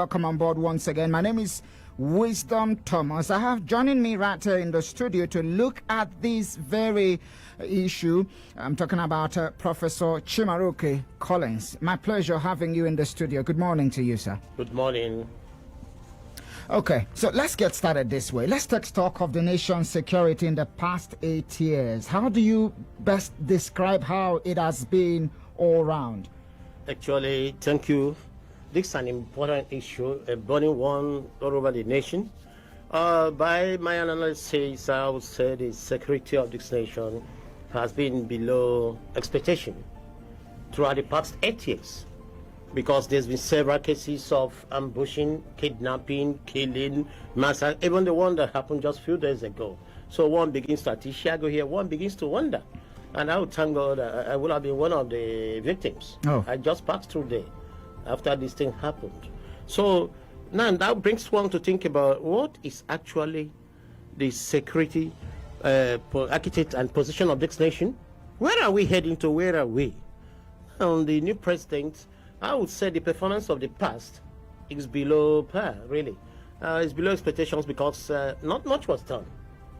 welcome on board once again. My name is Wisdom Thomas. I have joining me right here in the studio to look at this very issue. I'm talking about Professor Chimaroke Collins. My pleasure having you in the studio. Good morning to you, sir. Good morning. Okay, so let's get started this way. Let's take stock of the nation's security in the past 8 years. How do you best describe how it has been all round? Actually, thank you. This is an important issue, a burning one all over the nation. By my analysis, I would say the security of this nation has been below expectation throughout the past 8 years, because there's been several cases of ambushing, kidnapping, killing, massacre, even the one that happened just a few days ago. So one begins to, at Ishiago here, one begins to wonder. And I would thank God I would have been one of the victims. Oh. I just passed through there after this thing happened. So now that brings one to think about what is actually the security architect and position of this nation. Where are we heading to? Where are we? The new president, I would say the performance of the past is below par, really. It's below expectations because not much was done.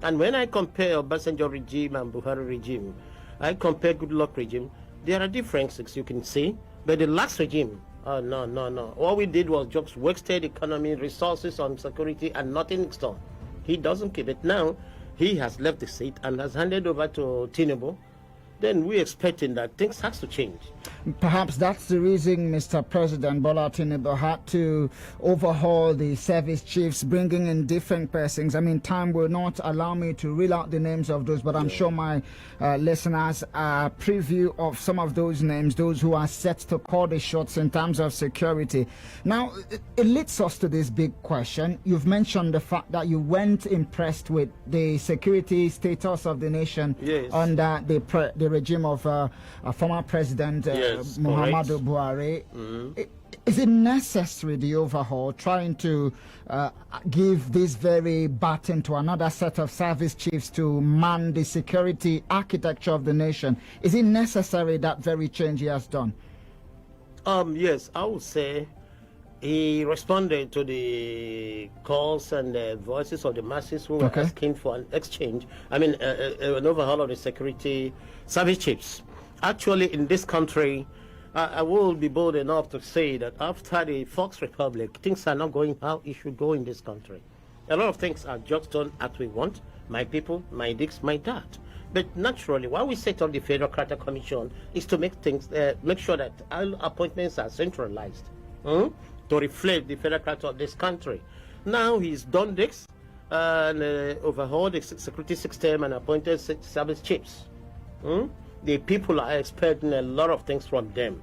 And when I compare Obasanjo regime and Buhari regime, I compare Goodluck regime, there are differences you can see. But the last regime, no. All we did was just wasted economy, resources on security, and nothing is done. He doesn't keep it. Now, he has left the seat and has handed over to Tinubu. Then we're expecting that things has to change. Perhaps that's the reason Mr. President Bola Tinubu had to overhaul the service chiefs, bringing in different persons. I mean, time will not allow me to reel out the names of those, but I'm sure my listeners are preview of some of those names, those who are set to call the shots in terms of security. Now, it leads us to this big question. You've mentioned the fact that you weren't impressed with the security status of the nation under the regime of former President Muhammadu Buhari. Is it necessary, the overhaul, trying to give this very baton to another set of service chiefs to man the security architecture of the nation? Is it necessary, that very change he has done? Yes, I would say he responded to the calls and the voices of the masses who were asking for an exchange. I mean, an overhaul of the security service chiefs. Actually, in this country, I will be bold enough to say that after the Fox Republic, things are not going how it should go in this country. A lot of things are just done as we want. My people, my this, my that. But naturally, why we set up the Federal Character Commission is to make things, make sure that all appointments are centralized. To reflect the federal character of this country. Now he's done this and overhauled the security system and appointed service chiefs. The people are expecting a lot of things from them.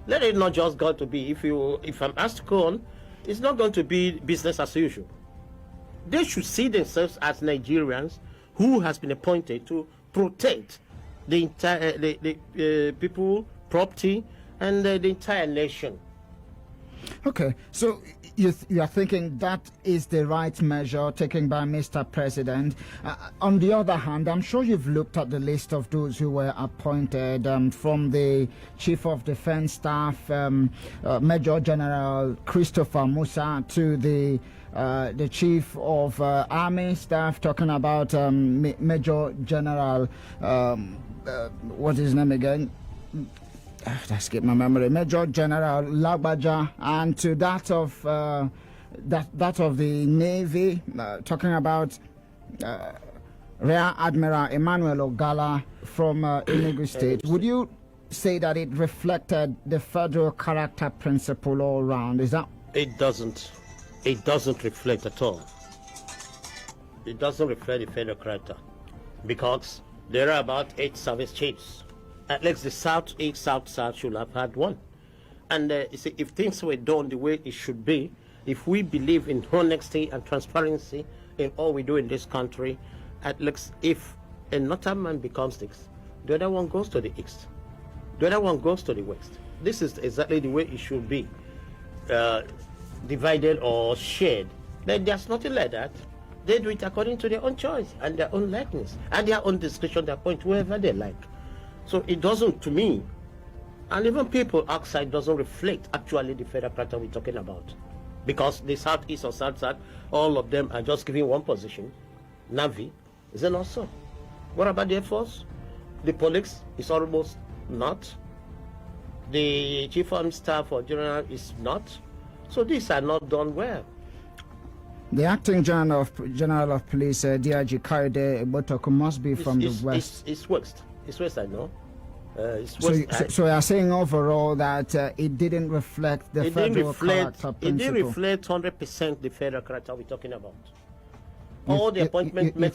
Let it not just go to be, if I'm asked to go on, it's not going to be business as usual. They should see themselves as Nigerians who has been appointed to protect the entire people, property, and the entire nation. Okay, so you are thinking that is the right measure taken by Mr. President. On the other hand, I'm sure you've looked at the list of those who were appointed, from the Chief of Defense Staff, Major General Christopher Musa, to the Chief of Army Staff, talking about Major General, what is his name again? I skipped my memory. Major General Lagbaja, and to that of that of the Navy, talking about Rear Admiral Emmanuel Ogala from Enugu State. Would you say that it reflected the federal character principle all around? Is that? It doesn't. It doesn't reflect at all. It doesn't reflect the federal character, because there are about 8 service chiefs. At least the South-East, South-South should have had one. And you see, if things were done the way it should be, if we believe in honesty and transparency in all we do in this country, at least if a northern man becomes this, the other one goes to the east, the other one goes to the west. This is exactly the way it should be, divided or shared. But there's nothing like that. They do it according to their own choice and their own likeness and their own discretion. They appoint whoever they like. So it doesn't, to me, and even people outside, doesn't reflect actually the federal character we're talking about. because the Southeast or South, all of them are just giving one position. Navy, is it not so? What about the Air Force? The police is almost not. The Chief of Staff or General is not. So these are not done well. The acting General of Police, DIG Kayode Egbotoku, must be from the West. It's West. It's West, I know. So you're saying overall that it didn't reflect the federal character principle? It didn't reflect 100% the federal character we're talking about. All the appointments made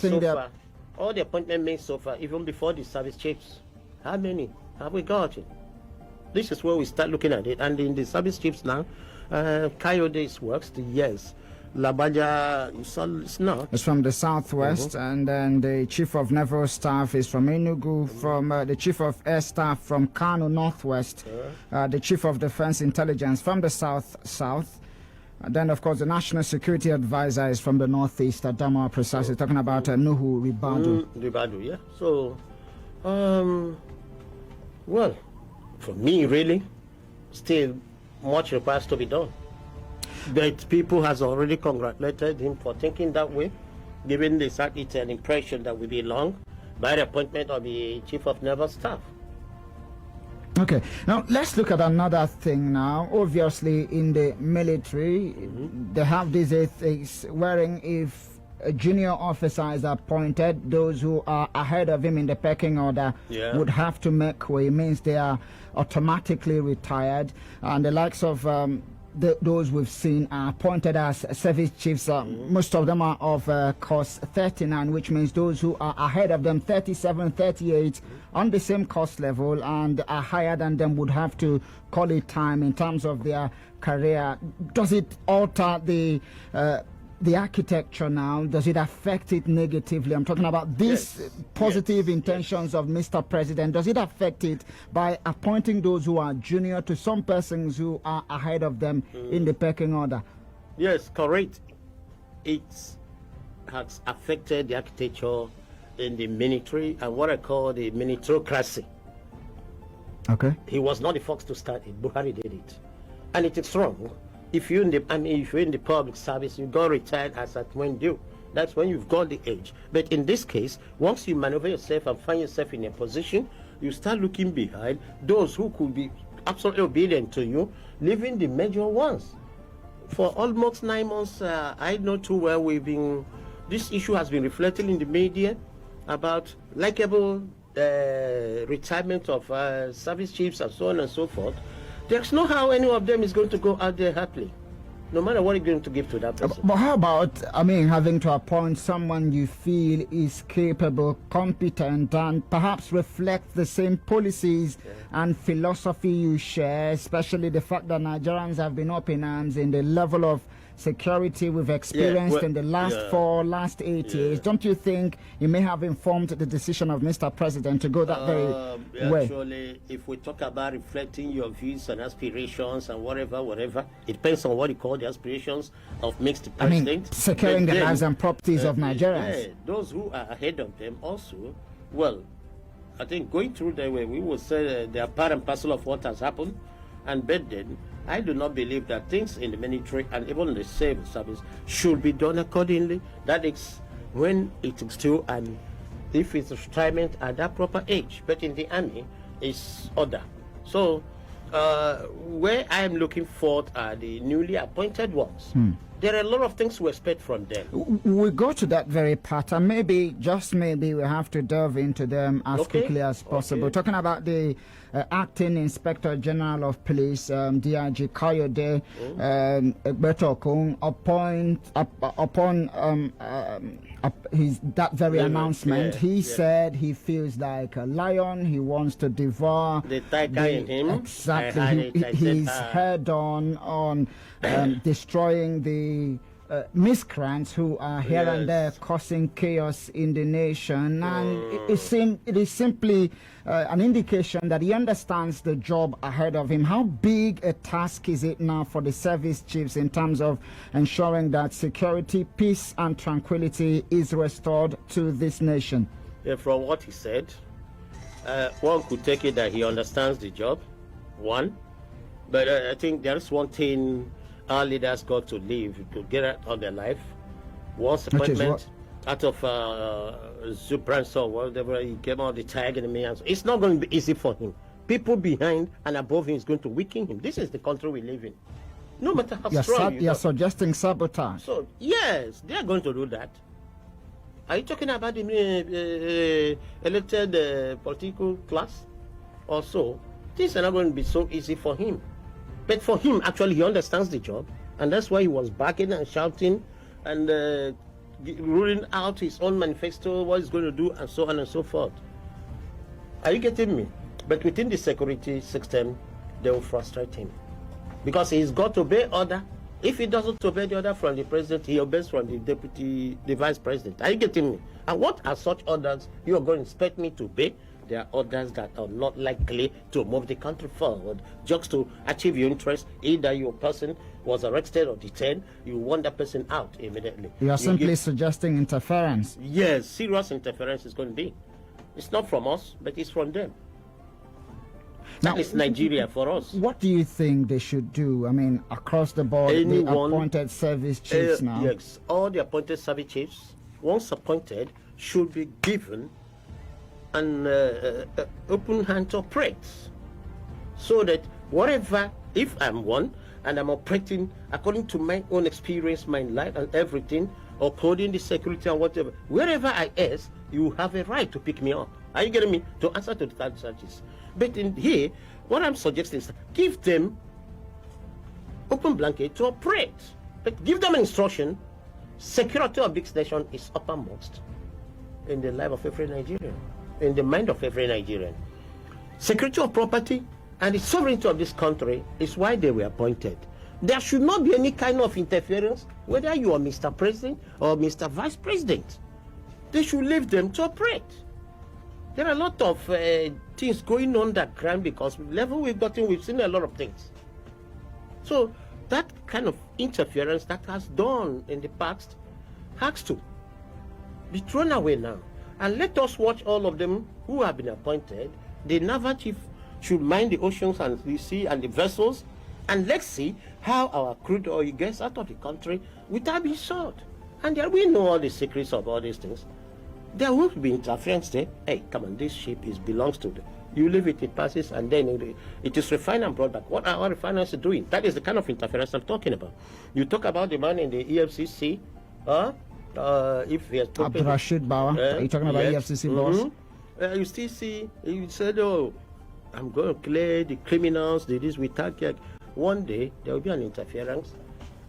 so far, even before the service chiefs, how many have we gotten? This is where we start looking at it. And in the service chiefs now, Kayode's works, yes. Labaja is not. It's from the Southwest, and then the Chief of Naval Staff is from Enugu, from the Chief of Air Staff from Kano Northwest, the Chief of Defense Intelligence from the South. And then, of course, the National Security Advisor is from the Northeast, Adama precisely, talking about Nuhu Ribadu. Ribadu, yeah. So, well, for me, really, still much requires to be done. But people has already congratulated him for thinking that way, giving the it an impression that we belong by the appointment of the Chief of Naval Staff. Okay, now let's look at another thing now. Obviously, in the military, they have these ethics wherein if a junior officer is appointed, those who are ahead of him in the pecking order would have to make way. It means they are automatically retired, and the likes of those we've seen are appointed as service chiefs. Most of them are of course 39, which means those who are ahead of them, 37, 38, on the same cost level and are higher than them, would have to call it time in terms of their career. Does it alter the architecture now? Does it affect it negatively? I'm talking about these positive intentions of Mr. President. Does it affect it by appointing those who are junior to some persons who are ahead of them in the pecking order? Yes, correct. It has affected the architecture in the military and what I call the militaryocracy. Okay. He was not the first to start it. Buhari did it. And it is wrong. If you're in the public service, you got retired as at when due. That's when you've got the age. But in this case, once you maneuver yourself and find yourself in a position, you start looking behind those who could be absolutely obedient to you, leaving the major ones. For almost 9 months, I know too well this issue has been reflected in the media about likable retirement of service chiefs and so on and so forth. There's no how any of them is going to go out there happily, no matter what you're going to give to that person. But how about, having to appoint someone you feel is capable, competent, and perhaps reflects the same policies and philosophy you share, especially the fact that Nigerians have been up in arms in the level of security we've experienced in the last 8 years. Don't you think it may have informed the decision of Mr. President to go that very way? Actually, if we talk about reflecting your views and aspirations and whatever, it depends on what you call the aspirations of Mr. President. Securing the lives and properties of Nigerians. Yeah, those who are ahead of them also, well, I think going through the way, we will say they are part and parcel of what has happened. And but then, I do not believe that things in the military and even in the civil service should be done accordingly. That is when it is due and if it's retirement at that proper age. But in the army, it's order. So, where I am looking for are the newly appointed ones. There are a lot of things we expect from them. We'll go to that very part, and maybe, just maybe, we have to delve into them as quickly as possible. Talking about the Acting Inspector General of Police, DIG Kayode Egbotoku, upon that very announcement, he said he feels like a lion. He wants to devour the tiger in him. Exactly. He's head on destroying the miscreants who are here and there causing chaos in the nation, and it is simply an indication that he understands the job ahead of him. How big a task is it now for the service chiefs in terms of ensuring that security, peace and tranquility is restored to this nation? From what he said, one could take it that he understands the job, one, but I think there is one thing our leaders got to leave to get out of their life. Once Which is appointment out of Zubranso or whatever, he came out the tag in me. It's not going to be easy for him. People behind and above him is going to weaken him. This is the country we live in. No matter how strong you're suggesting sabotage. So, yes, they are going to do that. Are you talking about the elected political class? Also, things are not going to be so easy for him. But for him, actually, he understands the job. And that's why he was barking and shouting and ruling out his own manifesto, what he's going to do, and so on and so forth. Are you getting me? But within the security system, they will frustrate him. Because he's got to obey order. If he doesn't obey the order from the president, he obeys from the vice president. Are you getting me? And what are such orders you are going to expect me to obey? They are orders that are not likely to move the country forward. Just to achieve your interest, either your person was arrested or detained, you want that person out immediately. You are simply suggesting interference. Yes, serious interference is going to be. It's not from us, but it's from them. Now, that is Nigeria for us. What do you think they should do? I mean, across the board, the appointed service chiefs now. Yes, all the appointed service chiefs, once appointed, should be given an open hand to operate. So that whatever, if I'm one, and I'm operating according to my own experience, my life and everything, upholding the security and whatever, wherever I is, you have a right to pick me up. Are you getting me? To answer to the third charges. But in here, what I'm suggesting is give them open blanket to operate. But give them instruction. Security of this nation is uppermost in the life of every Nigerian, in the mind of every Nigerian. Security of property and the sovereignty of this country is why they were appointed. There should not be any kind of interference, whether you are Mr. President or Mr. Vice President. They should leave them to operate. There are a lot of things going on underground because level we've seen a lot of things. So that kind of interference that has done in the past has to be thrown away now. And let us watch all of them who have been appointed. The naval chief should mind the oceans and the sea and the vessels. And let's see how our crude oil gets out of the country without being sought. And there we know all the secrets of all these things. There will be interference there. Hey, come on, this ship belongs to the... You leave it, it passes, and then it is refined and brought back. What are our refiners doing? That is the kind of interference I'm talking about. You talk about the man in the EFCC, if he has... Abdurrashid Bawa, are you talking about EFCC boss? You still see, you said, oh, I'm going to clear the criminals, this with target. One day, there will be an interference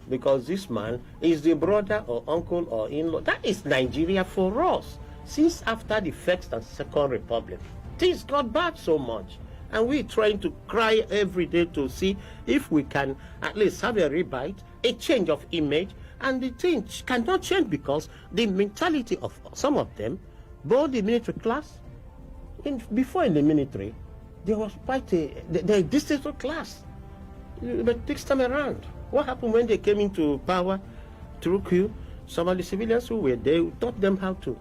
because this man is the brother or uncle or in-law. That is Nigeria for us. Since after the First and Second Republic, things got bad so much. And we're trying to cry every day to see if we can at least have a rebite, a change of image. And the thing cannot change because the mentality of some of them, both the military class, before in the military, there was quite the district class. But this time around, what happened when they came into power through coup? Some of the civilians who were there taught them how to